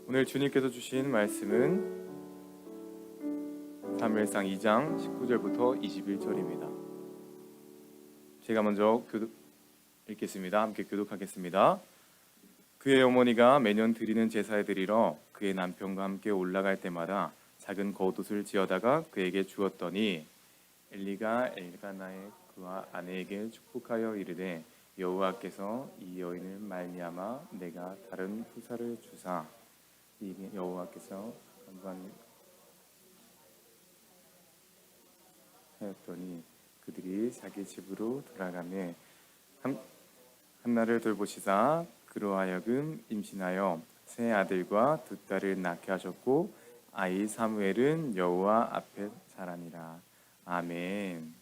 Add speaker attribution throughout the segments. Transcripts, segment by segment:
Speaker 1: 오늘 주님께서 주신 말씀은 사무엘상 2장 19절부터 21절입니다. 제가 먼저 읽겠습니다. 함께 교독하겠습니다. 그의 어머니가 매년 드리는 제사에 드리러 그의 남편과 함께 올라갈 때마다 작은 겉옷을 지어다가 그에게 주었더니 엘리가 엘가나의 그와 아내에게 축복하여 이르되 여호와께서 이 여인을 말미암아 내가 다른 후사를 주사 이 여호와께서 하였더니 그들이 자기 집으로 돌아가매 한나를 돌보시사 그로 하여금 임신하여 세 아들과 두 딸을 낳게 하셨고 아이 사무엘은 여호와 앞에 자라니라. 아멘.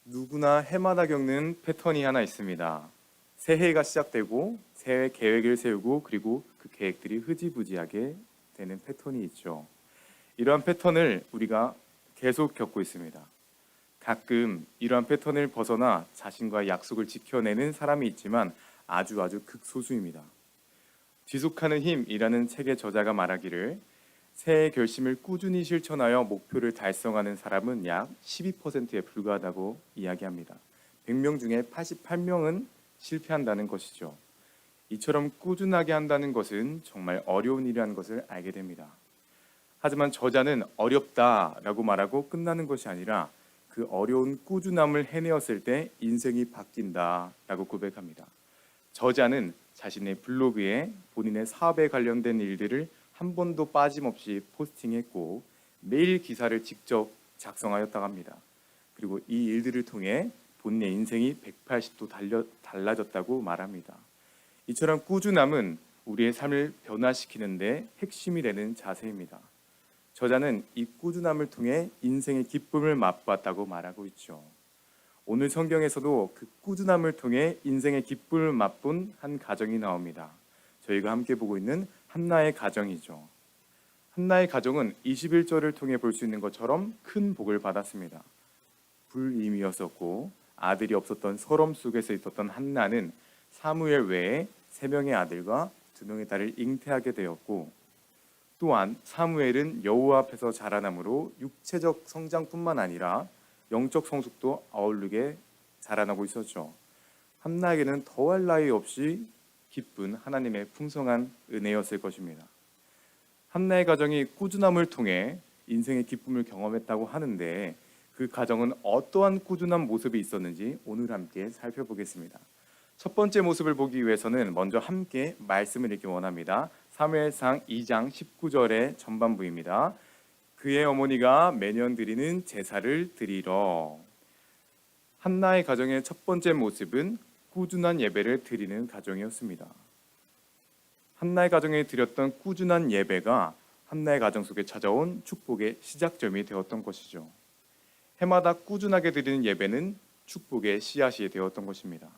Speaker 1: 누구나 해마다 겪는 패턴이 하나 있습니다. 새해가 시작되고 새해 계획을 세우고 그리고 그 계획들이 흐지부지하게 되는 패턴이 있죠. 이러한 패턴을 우리가 계속 겪고 있습니다. 가끔 이러한 패턴을 벗어나 자신과의 약속을 지켜내는 사람이 있지만 아주 극소수입니다. 지속하는 힘이라는 책의 저자가 말하기를 새해 결심을 꾸준히 실천하여 목표를 달성하는 사람은 약 12%에 불과하다고 이야기합니다. 100명 중에 88명은 실패한다는 것이죠. 이처럼 꾸준하게 한다는 것은 정말 어려운 일이라는 것을 알게 됩니다. 하지만 저자는 어렵다라고 말하고 끝나는 것이 아니라 그 어려운 꾸준함을 해내었을 때 인생이 바뀐다라고 고백합니다. 저자는 자신의 블로그에 본인의 사업에 관련된 일들을 한 번도 빠짐없이 포스팅했고 매일 기사를 직접 작성하였다고 합니다. 그리고 이 일들을 통해 본인의 인생이 180도 달라졌다고 말합니다. 이처럼 꾸준함은 우리의 삶을 변화시키는 데 핵심이 되는 자세입니다. 저자는 이 꾸준함을 통해 인생의 기쁨을 맛봤다고 말하고 있죠. 오늘 성경에서도 그 꾸준함을 통해 인생의 기쁨을 맛본 한 가정이 나옵니다. 저희가 함께 보고 있는 한나의 가정이죠. 한나의 가정은 21절을 통해 볼 수 있는 것처럼 큰 복을 받았습니다. 불임이었었고 아들이 없었던 서름 속에서 있었던 한나는 사무엘 외에 3명의 아들과 2명의 딸을 잉태하게 되었고 또한 사무엘은 여호와 앞에서 자라남으로 육체적 성장뿐만 아니라 영적 성숙도 아우르게 자라나고 있었죠. 한나에게는 더할 나위 없이 기쁜 하나님의 풍성한 은혜였을 것입니다. 한나의 가정이 꾸준함을 통해 인생의 기쁨을 경험했다고 하는데 그 가정은 어떠한 꾸준한 모습이 있었는지 오늘 함께 살펴보겠습니다. 첫 번째 모습을 보기 위해서는 먼저 함께 말씀을 읽기 원합니다. 사무엘상 2장 19절의 전반부입니다. 그의 어머니가 매년 드리는 제사를 드리러. 한나의 가정의 첫 번째 모습은 꾸준한 예배를 드리는 가정이었습니다. 한나의 가정에 드렸던 꾸준한 예배가 한나의 가정 속에 찾아온 축복의 시작점이 되었던 것이죠. 해마다 꾸준하게 드리는 예배는 축복의 씨앗이 되었던 것입니다.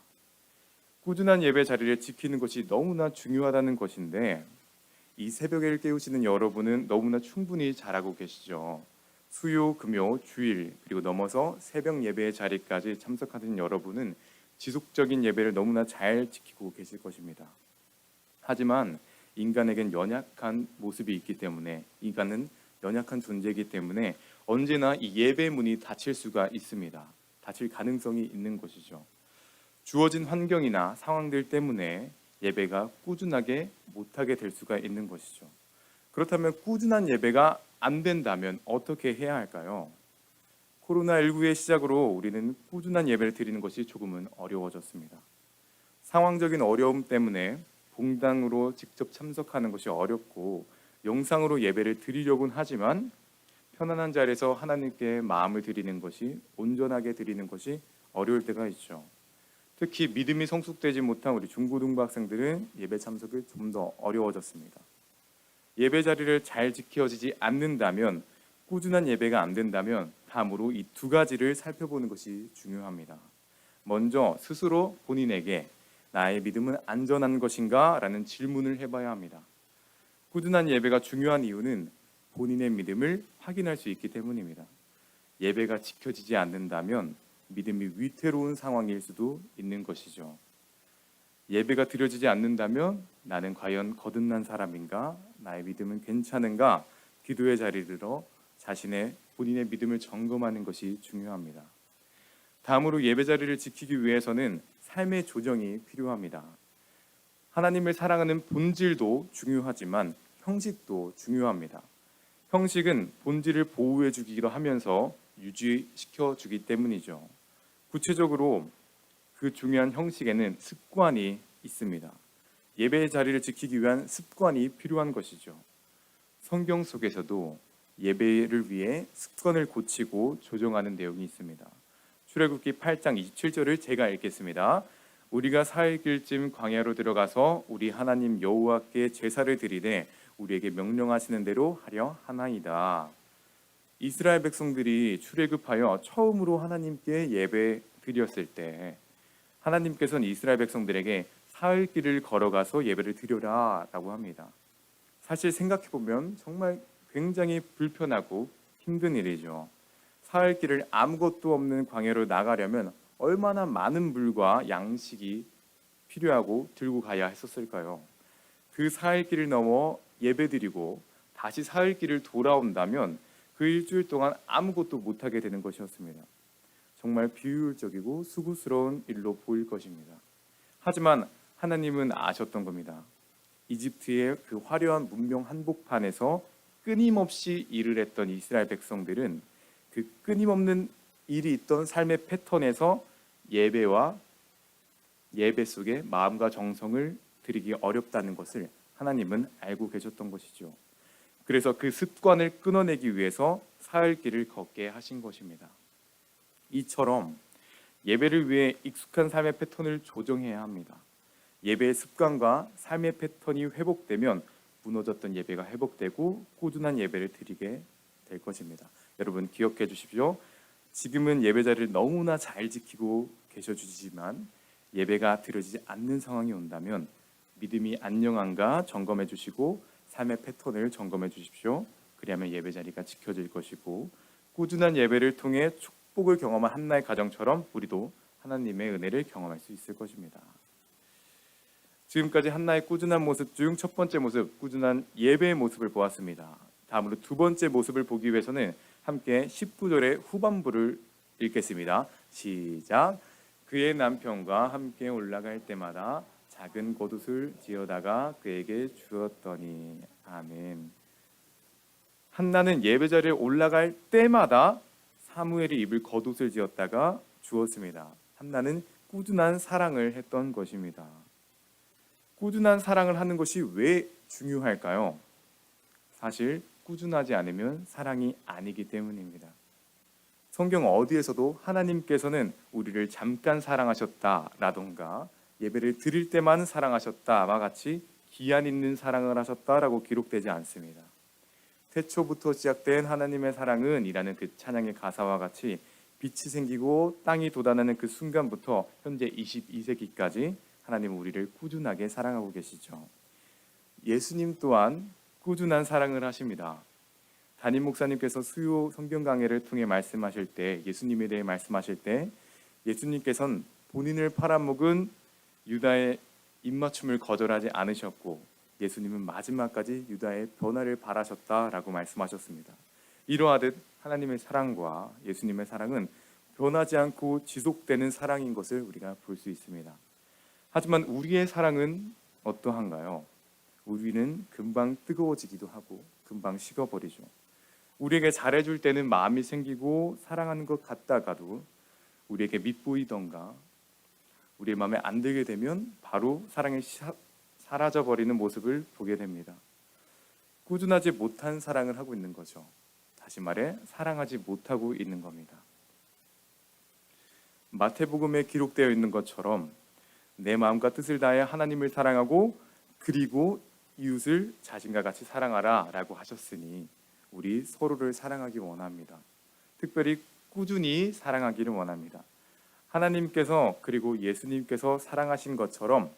Speaker 1: 꾸준한 예배 자리를 지키는 것이 너무나 중요하다는 것인데 이 새벽을 깨우시는 여러분은 너무나 충분히 잘하고 계시죠. 수요, 금요, 주일 그리고 넘어서 새벽 예배의 자리까지 참석하는 여러분은 지속적인 예배를 너무나 잘 지키고 계실 것입니다. 하지만 인간에겐 연약한 모습이 있기 때문에 인간은 연약한 존재이기 때문에 언제나 이 예배 문이 닫힐 수가 있습니다. 닫힐 가능성이 있는 것이죠. 주어진 환경이나 상황들 때문에 예배가 꾸준하게 못하게 될 수가 있는 것이죠. 그렇다면 꾸준한 예배가 안 된다면 어떻게 해야 할까요? 코로나19의 시작으로 우리는 꾸준한 예배를 드리는 것이 조금은 어려워졌습니다. 상황적인 어려움 때문에 봉당으로 직접 참석하는 것이 어렵고 영상으로 예배를 드리려고는 하지만 편안한 자리에서 하나님께 마음을 드리는 것이 온전하게 드리는 것이 어려울 때가 있죠. 특히 믿음이 성숙되지 못한 우리 중고등부 학생들은 예배 참석이 좀 더 어려워졌습니다. 예배 자리를 잘 지켜지지 않는다면 꾸준한 예배가 안 된다면 다음으로 이 두 가지를 살펴보는 것이 중요합니다. 먼저 스스로 본인에게 나의 믿음은 안전한 것인가? 라는 질문을 해봐야 합니다. 꾸준한 예배가 중요한 이유는 본인의 믿음을 확인할 수 있기 때문입니다. 예배가 지켜지지 않는다면 믿음이 위태로운 상황일 수도 있는 것이죠. 예배가 드려지지 않는다면 나는 과연 거듭난 사람인가? 나의 믿음은 괜찮은가? 기도의 자리를 들어 본인의 믿음을 점검하는 것이 중요합니다. 다음으로 예배 자리를 지키기 위해서는 삶의 조정이 필요합니다. 하나님을 사랑하는 본질도 중요하지만 형식도 중요합니다. 형식은 본질을 보호해 주기로 하면서 유지시켜 주기 때문이죠. 구체적으로 그 중요한 형식에는 습관이 있습니다. 예배의 자리를 지키기 위한 습관이 필요한 것이죠. 성경 속에서도 예배를 위해 습관을 고치고 조정하는 내용이 있습니다. 출애굽기 8장 27절을 제가 읽겠습니다. 우리가 사흘길쯤 광야로 들어가서 우리 하나님 여호와께 제사를 드리되 우리에게 명령하시는 대로 하려 하나이다. 이스라엘 백성들이 출애굽하여 처음으로 하나님께 예배 드렸을 때 하나님께서는 이스라엘 백성들에게 사흘길을 걸어가서 예배를 드려라 라고 합니다. 사실 생각해보면 정말 굉장히 불편하고 힘든 일이죠. 사흘길을 아무것도 없는 광야로 나가려면 얼마나 많은 물과 양식이 필요하고 들고 가야 했었을까요? 그 사흘길을 넘어 예배드리고 다시 사흘길을 돌아온다면 그 일주일 동안 아무것도 못하게 되는 것이었습니다. 정말 비효율적이고 수고스러운 일로 보일 것입니다. 하지만 하나님은 아셨던 겁니다. 이집트의 그 화려한 문명 한복판에서 끊임없이 일을 했던 이스라엘 백성들은 그 끊임없는 일이 있던 삶의 패턴에서 예배 속에 마음과 정성을 들이기 어렵다는 것을 하나님은 알고 계셨던 것이죠. 그래서 그 습관을 끊어내기 위해서 사흘길을 걷게 하신 것입니다. 이처럼 예배를 위해 익숙한 삶의 패턴을 조정해야 합니다. 예배의 습관과 삶의 패턴이 회복되면 무너졌던 예배가 회복되고 꾸준한 예배를 드리게 될 것입니다. 여러분 기억해 주십시오. 지금은 예배 자리를 너무나 잘 지키고 계셔주시지만 예배가 드려지지 않는 상황이 온다면 믿음이 안녕한가 점검해 주시고 삶의 패턴을 점검해 주십시오. 그리하면 예배 자리가 지켜질 것이고 꾸준한 예배를 통해 축복을 경험한 한나의 가정처럼 우리도 하나님의 은혜를 경험할 수 있을 것입니다. 지금까지 한나의 꾸준한 모습 중 첫 번째 모습, 꾸준한 예배의 모습을 보았습니다. 다음으로 두 번째 모습을 보기 위해서는 함께 19절의 후반부를 읽겠습니다. 시작. 그의 남편과 함께 올라갈 때마다 작은 겉옷을 지어다가 그에게 주었더니. 아멘. 한나는 예배 자리에 올라갈 때마다 사무엘이 입을 겉옷을 지었다가 주었습니다. 한나는 꾸준한 사랑을 했던 것입니다. 꾸준한 사랑을 하는 것이 왜 중요할까요? 사실 꾸준하지 않으면 사랑이 아니기 때문입니다. 성경 어디에서도 하나님께서는 우리를 잠깐 사랑하셨다라던가 예배를 드릴 때만 사랑하셨다와 같이 기한 있는 사랑을 하셨다라고 기록되지 않습니다. 태초부터 시작된 하나님의 사랑은 이라는 그 찬양의 가사와 같이 빛이 생기고 땅이 돋아나는 그 순간부터 현재 22세기까지 하나님은 우리를 꾸준하게 사랑하고 계시죠. 예수님 또한 꾸준한 사랑을 하십니다. 담임 목사님께서 수요 성경 강해를 통해 말씀하실 때 예수님에 대해 말씀하실 때 예수님께서는 본인을 팔아먹은 유다의 입맞춤을 거절하지 않으셨고 예수님은 마지막까지 유다의 변화를 바라셨다라고 말씀하셨습니다. 이러하듯 하나님의 사랑과 예수님의 사랑은 변하지 않고 지속되는 사랑인 것을 우리가 볼 수 있습니다. 하지만 우리의 사랑은 어떠한가요? 우리는 금방 뜨거워지기도 하고 금방 식어버리죠. 우리에게 잘해줄 때는 마음이 생기고 사랑하는 것 같다가도 우리에게 밉보이던가 우리의 마음에 안 들게 되면 바로 사랑이 사라져버리는 모습을 보게 됩니다. 꾸준하지 못한 사랑을 하고 있는 거죠. 다시 말해 사랑하지 못하고 있는 겁니다. 마태복음에 기록되어 있는 것처럼 내 마음과 뜻을 다해 하나님을 사랑하고 그리고 이웃을 자신과 같이 사랑하라 라고 하셨으니 우리 서로를 사랑하기 원합니다. 특별히 꾸준히 사랑하기를 원합니다. 하나님께서 그리고 예수님께서 사랑하신 것처럼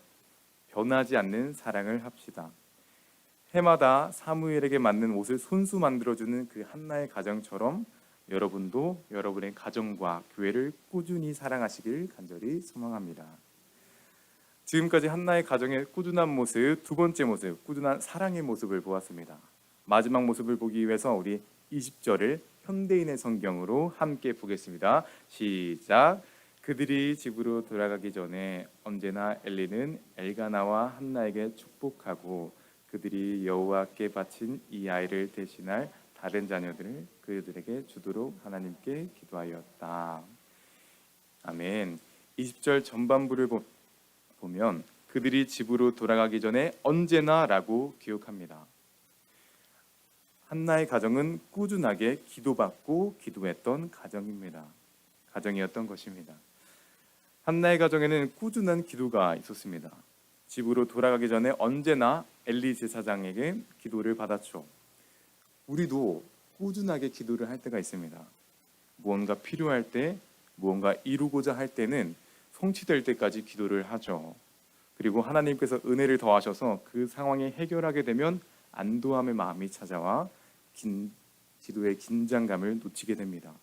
Speaker 1: 변하지 않는 사랑을 합시다. 해마다 사무엘에게 맞는 옷을 손수 만들어주는 그 한나의 가정처럼 여러분도 여러분의 가정과 교회를 꾸준히 사랑하시길 간절히 소망합니다. 지금까지 한나의 가정의 꾸준한 모습, 두 번째 모습, 꾸준한 사랑의 모습을 보았습니다. 마지막 모습을 보기 위해서 우리 20절을 현대인의 성경으로 함께 보겠습니다. 시작. 그들이 집으로 돌아가기 전에 언제나 엘리는 엘가나와 한나에게 축복하고 그들이 여호와께 바친 이 아이를 대신할 다른 자녀들을 그들에게 주도록 하나님께 기도하였다. 아멘. 20절 전반부를 보면 그들이 집으로 돌아가기 전에 언제나라고 기록합니다. 한나의 가정은 꾸준하게 기도받고 기도했던 가정이었던 것입니다. 한나의 가정에는 꾸준한 기도가 있었습니다. 집으로 돌아가기 전에 언제나 엘리 제사장에게 기도를 받았죠. 우리도 꾸준하게 기도를 할 때가 있습니다. 무언가 필요할 때, 무언가 이루고자 할 때는 성취될 때까지 기도를 하죠. 그리고 하나님께서 은혜를 더하셔서 그 상황이 해결하게 되면 안도함의 마음이 찾아와 기도의 긴장감을 놓치게 됩니다.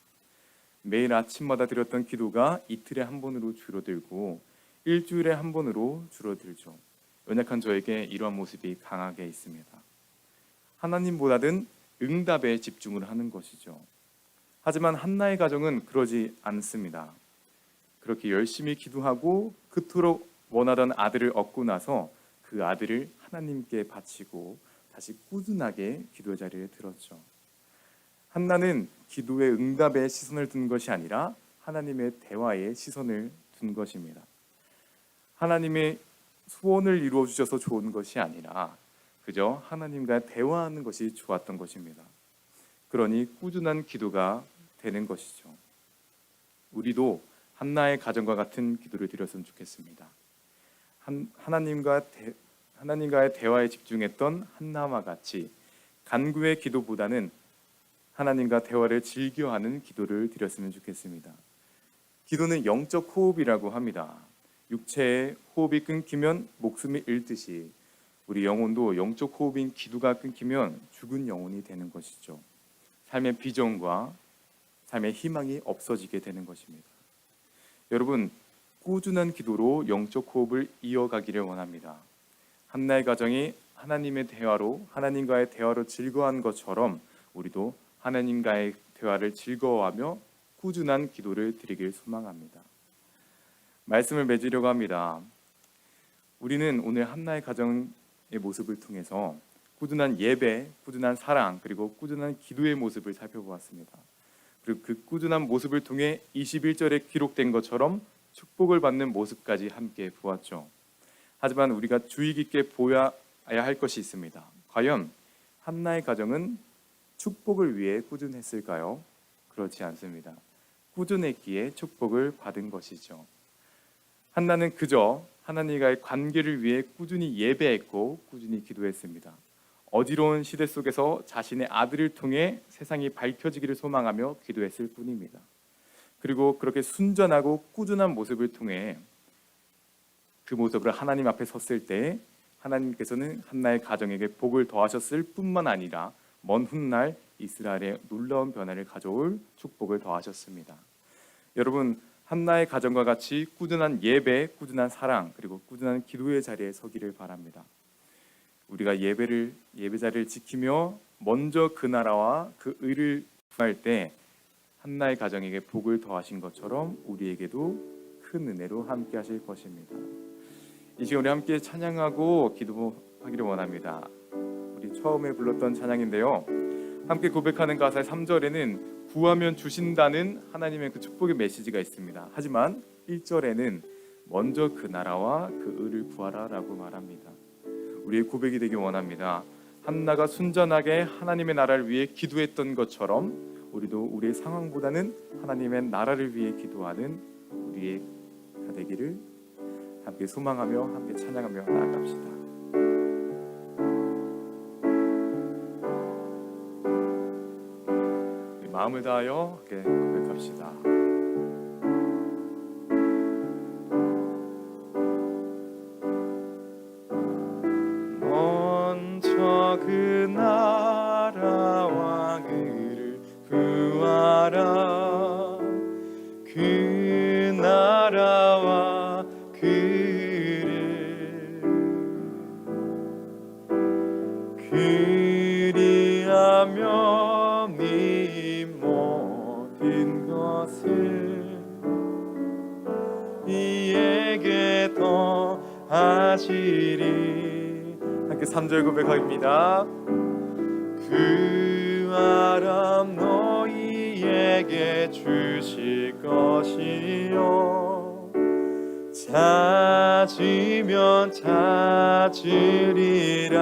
Speaker 1: 매일 아침마다 드렸던 기도가 이틀에 한 번으로 줄어들고 일주일에 한 번으로 줄어들죠. 연약한 저에게 이러한 모습이 강하게 있습니다. 하나님보다는 응답에 집중을 하는 것이죠. 하지만 한나의 가정은 그러지 않습니다. 그렇게 열심히 기도하고 그토록 원하던 아들을 얻고 나서 그 아들을 하나님께 바치고 다시 꾸준하게 기도 자리에 들었죠. 한나는 기도의 응답에 시선을 둔 것이 아니라 하나님의 대화에 시선을 둔 것입니다. 하나님의 소원을 이루어 주셔서 좋은 것이 아니라 그저 하나님과 대화하는 것이 좋았던 것입니다. 그러니 꾸준한 기도가 되는 것이죠. 우리도 한나의 가정과 같은 기도를 드렸으면 좋겠습니다. 하나님과의 대화에 집중했던 한나와 같이 간구의 기도보다는 하나님과 대화를 즐겨하는 기도를 드렸으면 좋겠습니다. 기도는 영적 호흡이라고 합니다. 육체의 호흡이 끊기면 목숨이 잃듯이 우리 영혼도 영적 호흡인 기도가 끊기면 죽은 영혼이 되는 것이죠. 삶의 비전과 삶의 희망이 없어지게 되는 것입니다. 여러분, 꾸준한 기도로 영적 호흡을 이어가기를 원합니다. 한나의 가정이 하나님과의 대화로 즐거워한 것처럼 우리도 하나님과의 대화를 즐거워하며 꾸준한 기도를 드리길 소망합니다. 말씀을 맺으려고 합니다. 우리는 오늘 한나의 가정의 모습을 통해서 꾸준한 예배, 꾸준한 사랑, 그리고 꾸준한 기도의 모습을 살펴보았습니다. 그리고 그 꾸준한 모습을 통해 21절에 기록된 것처럼 축복을 받는 모습까지 함께 보았죠. 하지만 우리가 주의 깊게 보아야 할 것이 있습니다. 과연 한나의 가정은 축복을 위해 꾸준했을까요? 그렇지 않습니다. 꾸준했기에 축복을 받은 것이죠. 한나는 그저 하나님과의 관계를 위해 꾸준히 예배했고 꾸준히 기도했습니다. 어지러운 시대 속에서 자신의 아들을 통해 세상이 밝혀지기를 소망하며 기도했을 뿐입니다. 그리고 그렇게 순전하고 꾸준한 모습을 통해 그 모습으로 하나님 앞에 섰을 때 하나님께서는 한나의 가정에게 복을 더하셨을 뿐만 아니라 먼 훗날 이스라엘에 놀라운 변화를 가져올 축복을 더하셨습니다. 여러분, 한나의 가정과 같이 꾸준한 예배, 꾸준한 사랑, 그리고 꾸준한 기도의 자리에 서기를 바랍니다. 우리가 예배 자리를 지키며 먼저 그 나라와 그 의를 구할 때 한나의 가정에게 복을 더하신 것처럼 우리에게도 큰 은혜로 함께 하실 것입니다. 이 시간 우리 함께 찬양하고 기도하기를 원합니다. 우리 처음에 불렀던 찬양인데요, 함께 고백하는 가사의 3절에는 구하면 주신다는 하나님의 그 축복의 메시지가 있습니다. 하지만 1절에는 먼저 그 나라와 그 의를 구하라 라고 말합니다. 우리의 고백이 되기 원합니다. 한나가 순전하게 하나님의 나라를 위해 기도했던 것처럼 우리도 우리의 상황보다는 하나님의 나라를 위해 기도하는 우리가 되기를 함께 소망하며 함께 찬양하며 나아갑시다. 마음을 다하여 함께 고백합시다. 먼저 그 나라와 의를 구하라. 그 나라와 그 의를 그리하면 이 모든 것을 이에게 더하시리. 함께 3절 고백합니다. 그 아람 너희에게 주실 것이요 찾으면 찾으리라.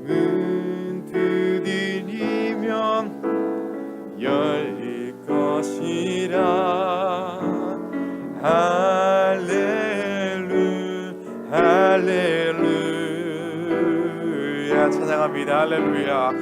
Speaker 1: 문 두드리면 열릴 것이라. 할렐루야 할렐루야. 찬양합니다. 할렐루야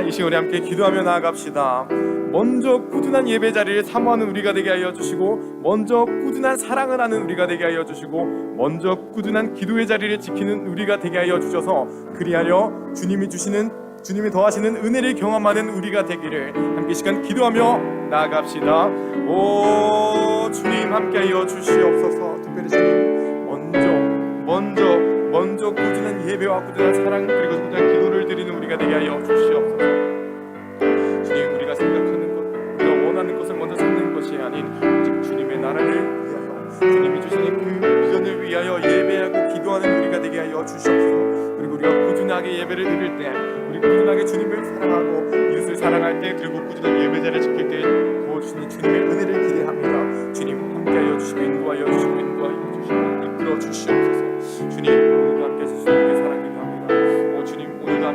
Speaker 1: 이 시간에 함께 기도하며 나아갑시다. 먼저 꾸준한 예배 자리를 사모하는 우리가 되게 하여 주시고, 먼저 꾸준한 사랑을 하는 우리가 되게 하여 주시고, 먼저 꾸준한 기도의 자리를 지키는 우리가 되게 하여 주셔서 그리하여 주님이 더하시는 은혜를 경험하는 우리가 되기를 함께 시간 기도하며 나아갑시다. 오 주님 함께하여 주시옵소서. 특별히 주님 먼저 꾸준한 예배와 꾸준한 사랑 그리고 꾸준한 기도를 드리는 우리가 되게 하여 주시옵소서. 주님 우리가 생각하는 것, 우리가 원하는 것을 먼저 찾는 것이 아닌 오직 주님의 나라를 위하여, 주님이 주시는 그 비전을 위하여 예배하고 기도하는 우리가 되게 하여 주시옵소서. 그리고 우리가 꾸준하게 예배를 드릴 때, 우리 꾸준하게 주님을 사랑하고 이웃을 사랑할 때, 그리고 꾸준한 예배자를 지킬 때 부어주시는 주님의 은혜를 기대합니다. 주님 함께하여 주시고 인도하여 주시고 이끌어 주시옵소서. 주님 오늘도 함께 해주시는 주님의 사랑 기대합니다. 오 주님 오늘도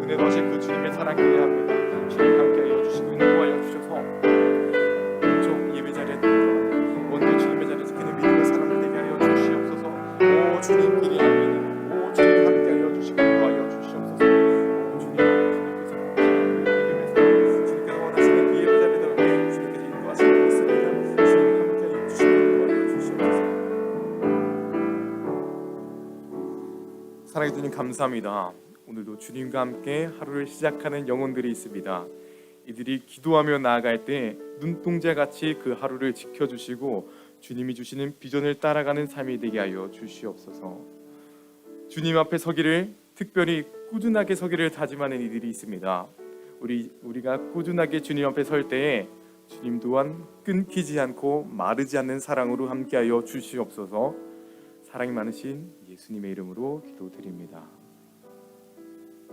Speaker 1: 은혜 더하실 그 주님의 사랑 기대합니다. 주님 함께하여 주시고 인도하여 주셔서 먼저 예배 자리에 들어가고 먼저 주님의 자리에 지키는 믿음의 사람을 되게 하여 주시옵소서. 오 주님 기대합니다. 오 주님 함께하여 주시고 인도하여 주시옵소서. 오 주님께서 믿음의 사람, 주님께서 원하시는 그 예배 자리에 들어가게 주님께서 인도하시고 있습니다. 주님 함께하여 주시고 인도하여 주시옵소서. 사랑해 주님 감사합니다. 오늘도 주님과 함께 하루를 시작하는 영혼들이 있습니다. 이들이 기도하며 나아갈 때 눈동자같이 그 하루를 지켜주시고 주님이 주시는 비전을 따라가는 삶이 되게 하여 주시옵소서. 주님 앞에 서기를, 특별히 꾸준하게 서기를 다짐하는 이들이 있습니다. 우리가 꾸준하게 주님 앞에 설 때에 주님 또한 끊기지 않고 마르지 않는 사랑으로 함께하여 주시옵소서. 사랑이 많으신 예수님의 이름으로 기도드립니다.